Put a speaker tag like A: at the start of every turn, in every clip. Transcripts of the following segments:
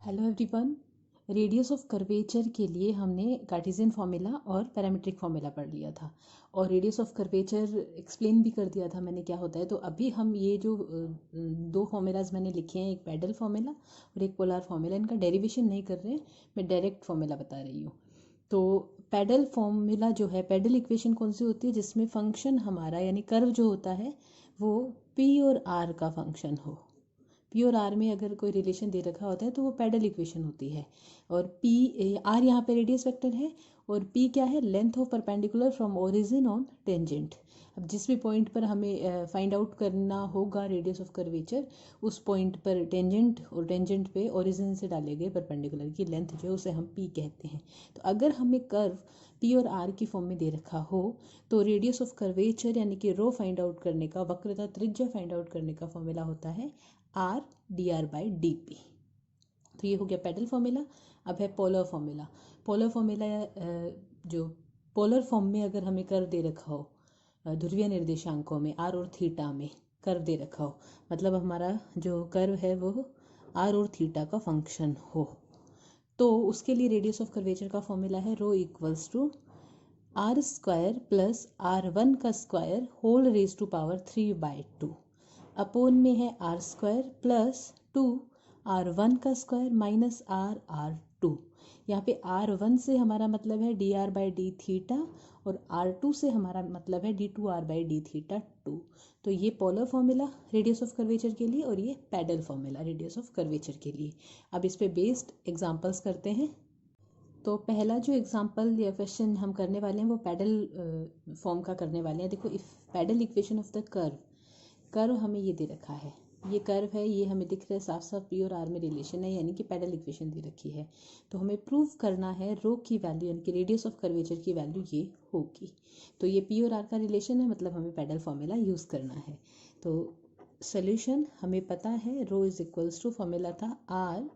A: Hello everyone. Radius of curvature के लिए हमने कार्टेशियन फार्मूला और पैरामीट्रिक फार्मूला पढ़ लिया था और रेडियस ऑफ कर्वेचर एक्सप्लेन भी कर दिया था मैंने क्या होता है। तो अभी हम ये जो दो फार्मूलाज मैंने लिखे हैं, एक पैडल फार्मूला और एक पोलर फार्मूला, इनका डेरिवेशन नहीं कर रहे हैं, मैं डायरेक्ट फार्मूला बता रही हूँ। तो पैडल फार्मूला जो है, पैडल इक्वेशन कौन सी होती है? जिसमें फंक्शन हमारा यानी कर्व जो होता है वो पी और आर का फंक्शन हो। पी और आर में अगर कोई रिलेशन दे रखा होता है तो वो पैडल इक्वेशन होती है। और पी आर यहाँ पे रेडियस वेक्टर है और पी क्या है? Length of perpendicular from origin on tangent. अब जिस भी पॉइंट पर हमें फाइंड आउट करना होगा रेडियस ऑफ कर्वेचर, उस पॉइंट पर टेंजेंट और टेंजेंट पे ओरिजिन से डाले गए परपेंडिकुलर की लेंथ जो है उसे हम पी कहते हैं। तो अगर हमें कर्व पी और आर की फॉर्म में दे रखा हो तो रेडियस ऑफ कर्वेचर यानी कि रो फाइंड आउट करने का, वक्रता त्रिज्या फाइंड आउट करने का फॉर्मूला होता है r d r by d p. तो ये हो गया पैडल फॉर्मूला। अब है पोलर फॉर्मूला। पोलर फॉर्मूला जो पोलर फॉर्म में अगर हमें कर्व दे रखा हो ध्रुवीय निर्देशांकों में आर और थीटा में कर्व दे रखा हो, मतलब हमारा जो कर्व है वो आर और थीटा का फंक्शन हो, तो उसके लिए रेडियस ऑफ कर्वेचर का फॉर्मूला है rho equals to r square plus r one का square whole raise to power 3/2 upon में है r square plus 2 r one का स्क्वायर माइनस आर टू। यहाँ पे आर वन से हमारा मतलब है d r by d theta और आर टू से हमारा मतलब है d two r by d theta two. तो ये polar formula radius of curvature के लिए और ये pedal formula radius of curvature के लिए। अब इस पे बेस्ड एग्जांपल्स करते हैं। तो पहला जो एग्जांपल या क्वेश्चन हम करने वाले हैं वो पैडल फॉर्म का करने वाले हैं। देखो, if pedal equation of the curve हमें ये दे रखा है, ये कर्व है, ये हमें दिख रहा है साफ साफ पी और आर में रिलेशन है, यानी कि पैडल इक्वेशन दे रखी है। तो हमें प्रूव करना है रो की वैल्यू यानी कि रेडियस ऑफ कर्वेचर की वैल्यू ये होगी। तो ये पी और आर का रिलेशन है, मतलब हमें पैडल फॉर्मूला यूज़ करना है। तो सोल्यूशन हमें पता है रो इज इक्वल्स टू फॉर्मूला था are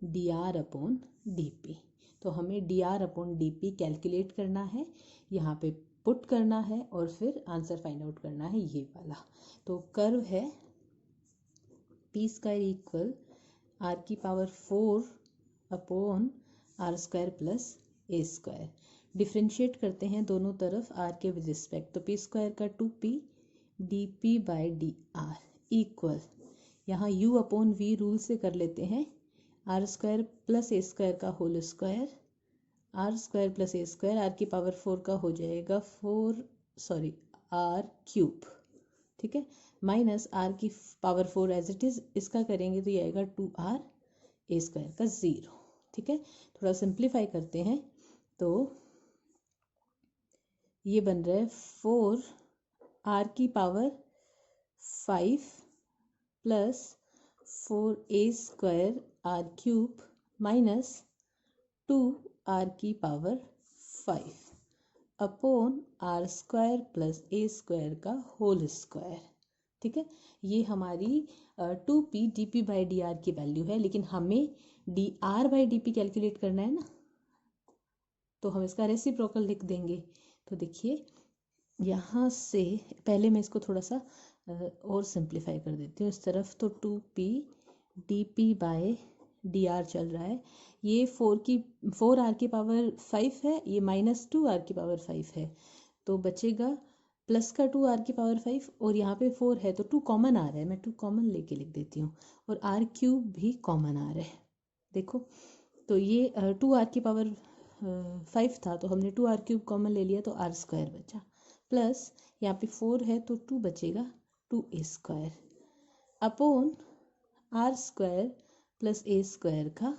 A: d r upon d p. तो हमें d r upon d p calculate करना है, यहाँ पे पुट करना है और फिर आंसर फाइंड आउट करना है ये वाला। तो कर्व है पी स्क्वायर इक्वल आर की power 4 upon are square plus a square. Differentiate करते हैं दोनों तरफ आर के विद रिस्पेक्ट। तो पी स्क्वायर का 2p d p by d r equal, यहाँ u अपॉन वी रूल से कर लेते हैं, r square plus a square का whole square, r square plus a square, r की पावर 4 का हो जाएगा आर क्यूब, ठीक है, माइनस आर की पावर 4 एज इट इज, इसका करेंगे तो ये आएगा 2r ए स्क्वायर का 0। ठीक है, थोड़ा सिंप्लीफाई करते हैं तो ये बन रहा है 4 आर की power 5 plus 4 a square r cube minus 2 r की power 5 upon are square plus a square का होल स्क्वायर। ठीक है, ये हमारी 2p d p by d r की वैल्यू है, लेकिन हमें d r by d p calculate करना है ना, तो हम इसका रेसिप्रोकल लिख देंगे। तो देखिए यहाँ से पहले मैं इसको थोड़ा सा और सिंप्लीफाई कर देती हूँ इस तरफ। तो 2p d p by d are चल रहा है, ये 4 आर की पावर 5 है, ये माइनस 2 आर की पावर 5 है, तो बचेगा प्लस का 2 आर की पावर 5 और यहाँ पे 4 है तो 2 कॉमन आ रहा है, मैं 2 कॉमन लेके लिख देती हूँ और आर क्यूब भी कॉमन आ रहा है। देखो, तो ये 2 आर की पावर 5 था तो हमने 2 आर क्यूब कॉमन ले लिया तो आर स्क्वायर बचा, प्लस यहाँ पे 4 है तो 2 बचेगा 2 a square upon are square plus a square का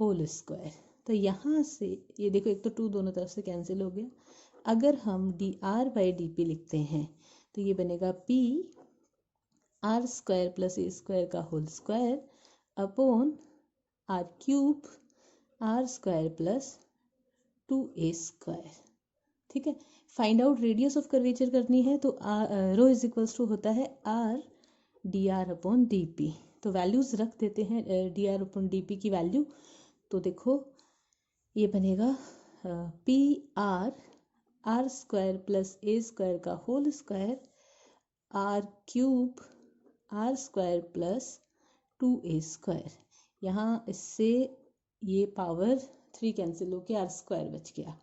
A: होल स्क्वायर। तो यहाँ से ये देखो, एक तो 2 दोनों तरफ से कैंसिल हो गया। अगर हम d r by d p लिखते हैं तो ये बनेगा p r square plus a square का whole square upon r cube r square plus 2a square. ठीक है, find out radius of curvature करनी है तो रो इज इक्वल्स टू होता है r d r upon d p. तो values रख देते हैं d r upon d p की वैल्यू। तो देखो ये बनेगा P R square plus a square का whole square r cube r square plus 2a square, यहाँ इससे ये पावर 3 कैंसिल होके आर स्क्वायर बच गया।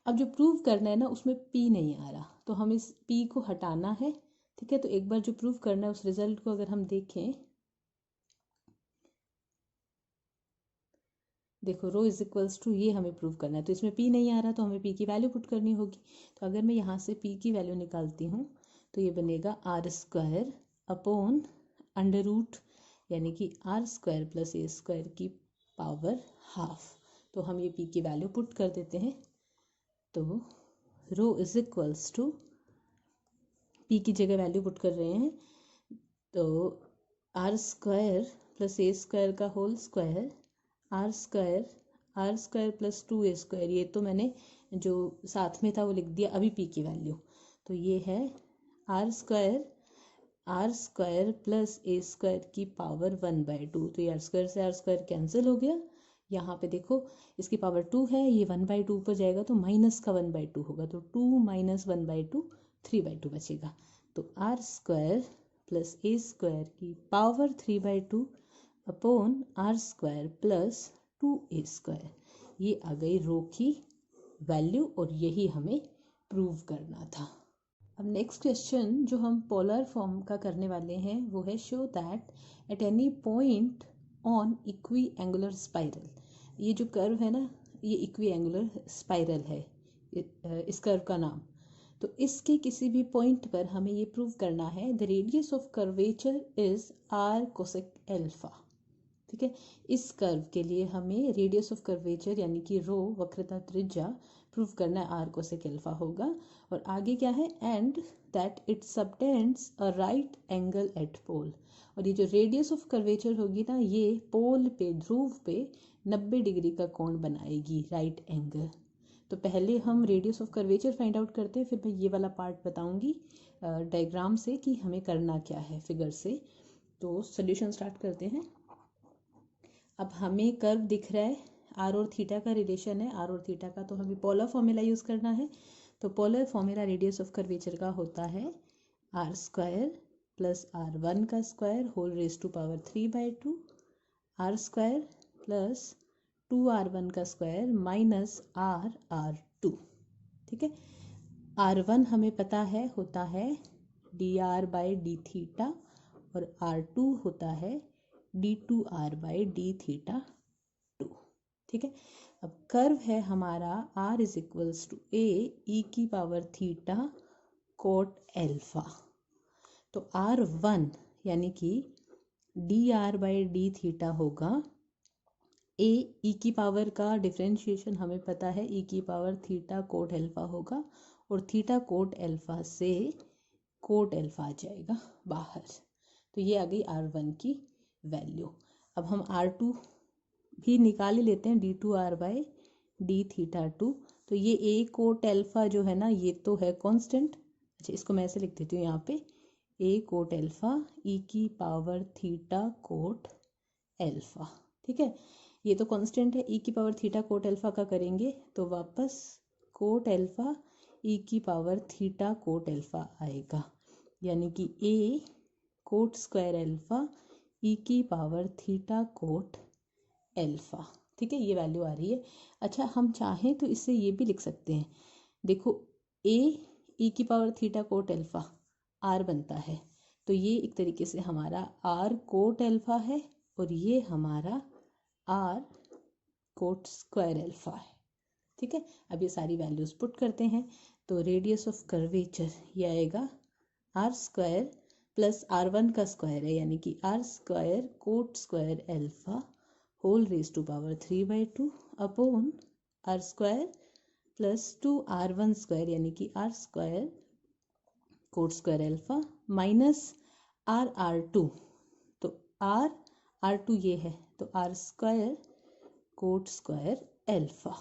A: अब जो प्रूव करना है ना उसमें p नहीं आ रहा, तो हम इस p को हटाना है। ठीक है, तो एक बार जो प्रूव करना है उस रिजल्ट को अगर हम देखें, देखो रो इज इक्वल्स टू, ये हमें प्रूव करना है, तो इसमें p नहीं आ रहा तो हमें p की वैल्यू पुट करनी होगी। तो अगर मैं यहाँ से p की वैल्यू निकालती हूँ तो ये बनेगा r square upon under root, यानी कि are square plus a square की पावर हाफ। तो हम ये p की वैल्यू पुट कर देते हैं, तो rho is equals to, p की जगह वैल्यू पुट कर रहे हैं, तो are square plus a square का whole square, r square plus 2a square, ये तो मैंने जो साथ में था वो लिख दिया अभी p की वैल्यू। तो ये है r square plus a square की पावर 1/2। तो ये आर स्क्वायर से आर स्क्वायर कैंसिल हो गया। यहाँ पे देखो इसकी पावर 2 है, ये 1/2 पर जाएगा तो माइनस का 1/2 होगा, तो 2 माइनस 1/2 3/2 बचेगा। तो are square plus a square की power 3/2 upon are square plus 2a square, ये आ गई रो की वैल्यू और यही हमें प्रूव करना था। अब नेक्स्ट क्वेश्चन जो हम पोलर फॉर्म का करने वाले हैं वो है show that at any point on equi angular spiral. ये जो कर्व है ना, ये इक्वी एंगुलर स्पाइरल है इस कर्व का नाम। तो इसके किसी भी पॉइंट पर हमें ये प्रूव करना है the radius of curvature is r cosec alpha. ठीक है, इस कर्व के लिए हमें रेडियस ऑफ कर्वेचर यानी कि रो वक्रता त्रिज्या प्रूव करना है, आर कोसेक एल्फा होगा। और आगे क्या है, and that it subtends a right angle at pole. और ये जो रेडियस ऑफ कर्वेचर होगी ना, ये पोल पे, ध्रुव पे 90 डिग्री का कोण बनाएगी, राइट एंगल। तो पहले हम radius of curvature find out करते हैं, फिर मैं ये वाला पार्ट बताऊंगी डायग्राम से कि हमें करना क्या है फिगर से। तो सोल्यूशन स्टार्ट करते हैं। अब हमें कर्व दिख रहा है, आर और थीटा का रिलेशन है, आर और थीटा का, तो हमें पोलर फॉर्मूला यूज़ करना है। तो polar formula radius of curvature का होता है आर स्क्वायर प्लस R1 का square whole raise to power 3/2, r square plus 2R1 का स्क्वायर माइनस R2। ठीक है, R1 हमें पता है होता है dr/d थीटा और R2 होता है d2r/d थीटा 2। ठीक है, अब कर्व है हमारा r is equals to a e की पावर थीटा कोट एल्फा। तो R1 यानी कि dr/d थीटा होगा a e की पावर का डिफरेंशिएशन हमें पता है e की पावर थीटा कोट एल्फा होगा, और थीटा कोट एल्फा से कोट एल्फा आ जाएगा बाहर। तो ये आ गई R1 की वैल्यू। अब हम R2 भी निकाल ही लेते हैं, d2r/d थीटा 2। तो ये a कोट एल्फा जो है ना, ये तो है कांस्टेंट। अच्छा, इसको मैं ऐसे लिख देती हूँ यहाँ पे, a कोट एल्फा e की पावर थीटा कोट एल्फा। ठीक है, ये तो कांस्टेंट है, e की पावर थीटा कोट एल्फा का करेंगे तो वापस कोट एल्फा e की पावर थीटा कोट एल्फा आएगा, यानी कि a coat square alpha e की पावर थीटा कोट एल्फा। ठीक है, ये वैल्यू आ रही है। अच्छा, हम चाहें तो इससे ये भी लिख सकते हैं, देखो a e की power theta cot alpha r बनता है, तो ये एक तरीके से हमारा r कोट एल्फा है और ये हमारा r कोट स्क्वायर एल्फा है। ठीक है, अब ये सारी वैल्यूज पुट करते हैं, तो रेडियस ऑफ कर्वेचर ये आएगा आर स्क्वायर प्लस R1 का स्क्वायर है, यानी कि are square cot square alpha whole raise to power 3/2 upon are square plus 2R1 square, यानी कि are square cot square alpha minus R2। तो R2 ये है, तो are square cot square alpha.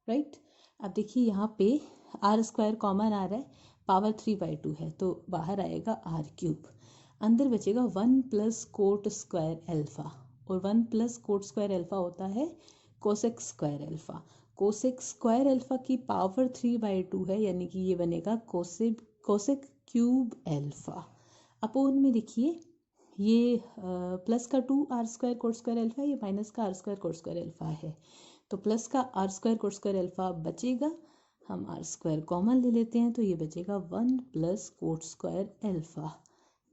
A: Right, अब देखिए यहाँ पे आर स्क्वायर कॉमन आ रहा है, पावर 3/2 है तो बाहर आएगा r3, अंदर बचेगा 1 प्लस कोट स्क्वायर एल्फा, और 1 प्लस कोट स्क्वायर एल्फा होता है cosec square alpha. Cosec square alpha की पावर 3/2 है, यानी कि ये बनेगा कोसेक क्यूब एल्फा। अपोन में देखिए ये प्लस का 2r² कोट स्क्वायर अल्फा, ये माइनस का r² कोट स्क्वायर अल्फा है। तो प्लस का r² कोट स्क्वायर अल्फा बचेगा, हम r² कॉमन ले लेते हैं तो ये बचेगा 1 प्लस कोट स्क्वायर अल्फा।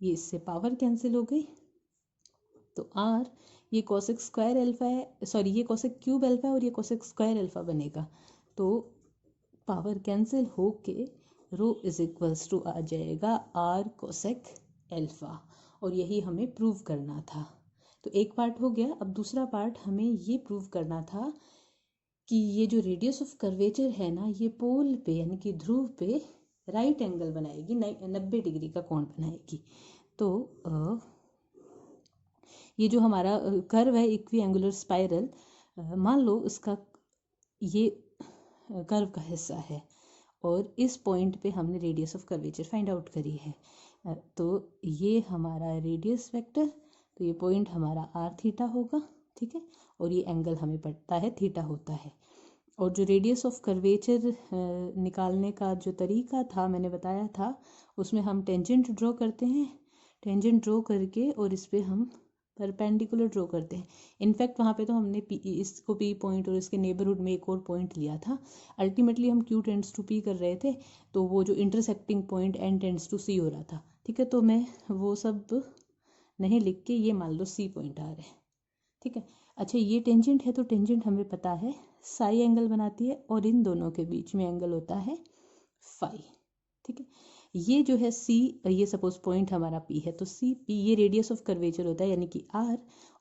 A: ये इससे पावर कैंसिल हो गई, तो r ये कोसेक स्क्वायर अल्फा है, सॉरी ये कोसेक क्यूब अल्फा है और ये कोसेक स्क्वायर अल्फा बनेगा। तो पावर कैंसिल हो के रो इज इक्वल्स टू आ जाएगा r कोसेक अल्फा, और यही हमें प्रूव करना था। तो एक पार्ट हो गया। अब दूसरा पार्ट हमें ये प्रूव करना था कि ये जो रेडियस ऑफ कर्वेचर है ना, ये पोल पे यानी कि ध्रुव पे राइट एंगल बनाएगी, 90 डिग्री का कोण बनाएगी। तो ये जो हमारा कर्व है इक्वी एंगुलर स्पाइरल, मान लो इसका ये कर्व का हिस्सा है और इस पॉइंट पे हमने radius of curvature find out करी है। तो ये हमारा रेडियस वेक्टर, तो ये पॉइंट हमारा आर थीटा होगा, ठीक है, और ये एंगल हमें पड़ता है थीटा होता है। और जो रेडियस ऑफ कर्वेचर निकालने का जो तरीका था मैंने बताया था, उसमें हम टेंजेंट ड्रॉ करते हैं, टेंजेंट ड्रॉ करके और इस पर हम परपेंडिकुलर ड्रॉ करते हैं। इनफैक्ट वहाँ पे तो हमने इसको पी पॉइंट और इसके नेबरहुड में एक और पॉइंट लिया था। अल्टीमेटली हम क्यू टेंड्स टू पी कर रहे थे, तो वो जो intersecting point N tends to C हो रहा था, ठीक है। तो मैं वो सब नहीं लिख के ये मान लो सी पॉइंट आ रहे हैं, ठीक है। अच्छा, ये टेंजेंट है तो टेंजेंट हमें पता है साई एंगल बनाती है और इन दोनों के बीच में एंगल होता है फाई, ठीक है। ये जो है सी, ये सपोज पॉइंट हमारा पी है, तो सी पी ये रेडियस ऑफ कर्वेचर होता है यानी कि आर,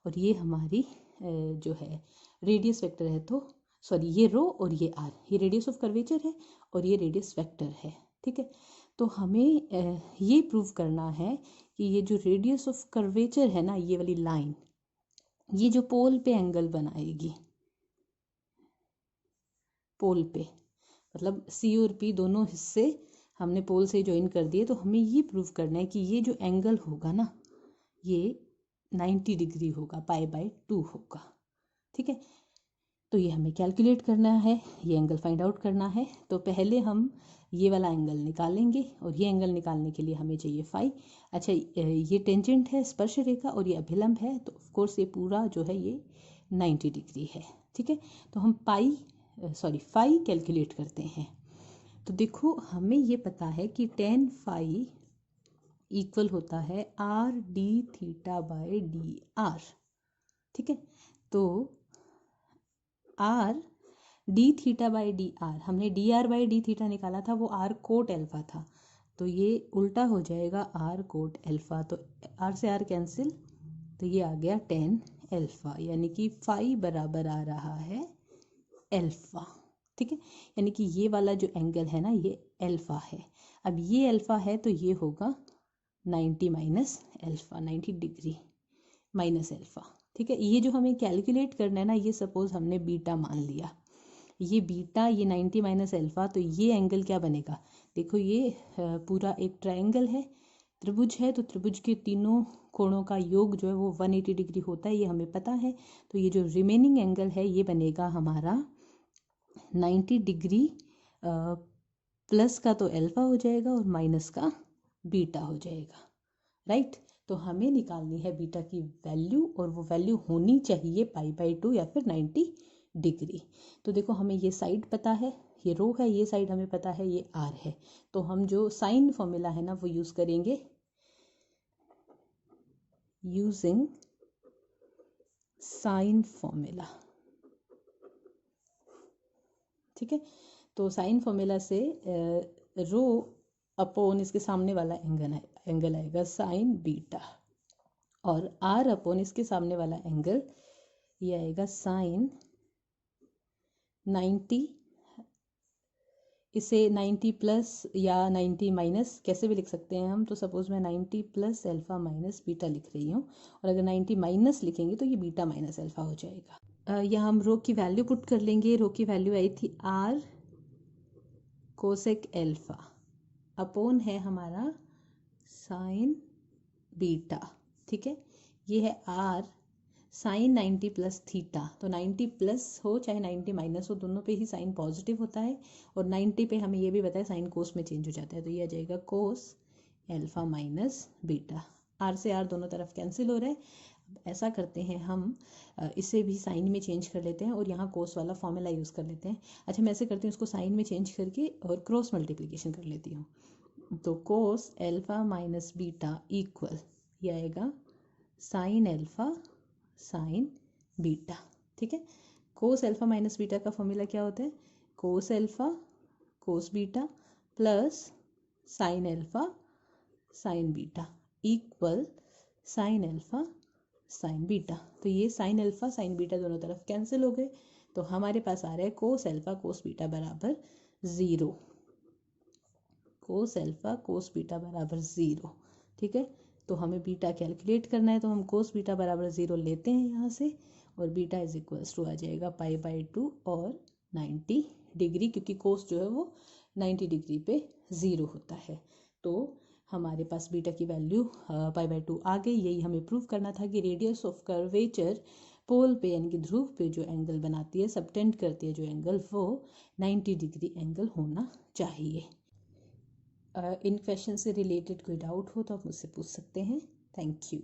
A: और ये हमारी जो है रेडियस वेक्टर है, तो सॉरी ये रो और ये आर, ये रेडियस ऑफ कर्वेचर है और ये रेडियस वेक्टर है, ठीक है। तो हमें ये प्रूव करना है कि ये जो रेडियस ऑफ कर्वेचर है ना, ये वाली लाइन, ये जो पोल पे एंगल बनाएगी, पोल पे मतलब सी और पी दोनों हिस्से हमने पोल से ज्वाइन कर दिए, तो हमें ये प्रूव करना है कि ये जो एंगल होगा ना, ये 90 डिग्री होगा, π/2 होगा, ठीक है। तो ये हमें कैलकुलेट करना है, ये एंगल फाइंड आउट करना है। तो पहले हम ये वाला एंगल निकालेंगे और ये एंगल निकालने के लिए हमें चाहिए फाई। अच्छा, ये टेंजेंट है स्पर्श रेखा और ये अभिलंब है, तो ऑफ कोर्स ये पूरा जो है ये 90 डिग्री है, ठीक है। तो हम फाई कैलकुलेट करते हैं। तो देखो हमें ये पता है कि tan फाई इक्वल होता है r d theta by d r, ठीक है। तो r d theta by d r, हमने d r by d theta निकाला था, वो आर कोट एल्फा था, तो ये उल्टा हो जाएगा आर कोट एल्फा, तो आर से आर कैंसिल, तो ये आ गया tan एल्फा, यानी कि फाई बराबर आ रहा है एल्फा, ठीक है। यानी कि ये वाला जो एंगल है ना, ये एल्फा है। अब ये एल्फा है तो ये होगा 90 minus alpha, 90 degree minus alpha, ठीक है। ये जो हमें कैलकुलेट करना है ना, ये सपोज हमने बीटा मान लिया, ये बीटा, ये 90 माइनस एल्फा, तो ये एंगल क्या बनेगा, देखो ये पूरा एक ट्रायंगल है, त्रिभुज है, तो त्रिभुज के तीनों कोणों का योग जो है वो 180 डिग्री होता है, ये हमें पता है। तो ये जो रिमेनिंग एंगल है ये बनेगा हमारा 90 डिग्री, प्लस का तो एल्फा हो जाएगा और माइनस का बीटा हो जाएगा, राइट। तो हमें निकालनी है बीटा की वैल्यू, और वो वैल्यू होनी चाहिए π/2 या फिर 90 डिग्री। तो देखो हमें ये साइड पता है, ये रो है, ये साइड हमें पता है, ये आर है, तो हम जो साइन फॉर्मूला है ना वो यूज़ करेंगे, यूजिंग साइन फॉर्मूला, ठीक है। तो साइन फॉर्मूला से रो अपॉन इसके सामने वाला एंगल आएगा साइन बीटा, और आर अपॉन इसके सामने वाला एंगल ये आएगा साइन 90, इसे 90 प्लस या 90 माइनस कैसे भी लिख सकते हैं हम। तो सपोज मैं 90 प्लस एल्फा माइनस बीटा लिख रही हूँ, और अगर 90 माइनस लिखेंगे तो ये बीटा माइनस एल्फा हो जाएगा। यहाँ हम रो की वैल्यू पुट कर लेंगे। रो की वैल्यू आई थी आर कोसेक एल्फा अपॉन है हमारा साइन बीटा, ठीक है। ये है आर साइन 90 प्लस थीटा, तो 90 प्लस हो चाहे 90 माइनस हो, दोनों पे ही साइन पॉजिटिव होता है, और 90 पे हमें ये भी पता है साइन कोस में चेंज हो जाता है, तो ये आ जाएगा cos alpha minus beta R से आर दोनों तरफ कैंसिल हो रहा है। ऐसा करते हैं हम, इसे भी साइन में चेंज कर लेते हैं और यहाँ कोस वाला फॉर्मूला यूज़ कर लेते हैं। अच्छा, मैं ऐसे करती हूँ, इसको साइन में चेंज करके और क्रॉस मल्टीप्लिकेशन कर लेती हूँ। तो cos alpha minus beta equal ये आएगा साइन एल्फ़ा साइन बीटा। ठीक है, कोस एल्फ़ा माइनस बीटा का फॉर्मूला क्या होता है? Cos alpha cos beta plus sine alpha sine beta equal sine alpha sine beta. तो ये साइन एल्फ़ा साइन बीटा दोनों तरफ कैंसिल हो गए, तो हमारे पास आ रहा है कोस एल्फ़ा कोस बीटा बराबर 0। कोस एल्फ़ा कोस बीटा बराबर 0। ठीक है, तो हमें बीटा कैलकुलेट करना है, तो हम कोस बीटा बराबर 0 लेते हैं यहाँ से, और बीटा इज इक्वल्स टू आ जाएगा π/2 और 90 डिग्री, क्योंकि कोस जो है वो 90 डिग्री पे 0 होता है। तो हमारे पास बीटा की वैल्यू π/2 आ गई। यही हमें प्रूव करना था कि रेडियस ऑफ कर्वेचर पोल पे यानी कि ध्रुव पे जो एंगल बनाती है, सबटेंड करती है जो एंगल, वो 90 डिग्री एंगल होना चाहिए। इन क्वेश्चन से रिलेटेड कोई डाउट हो तो आप मुझसे पूछ सकते हैं। Thank you.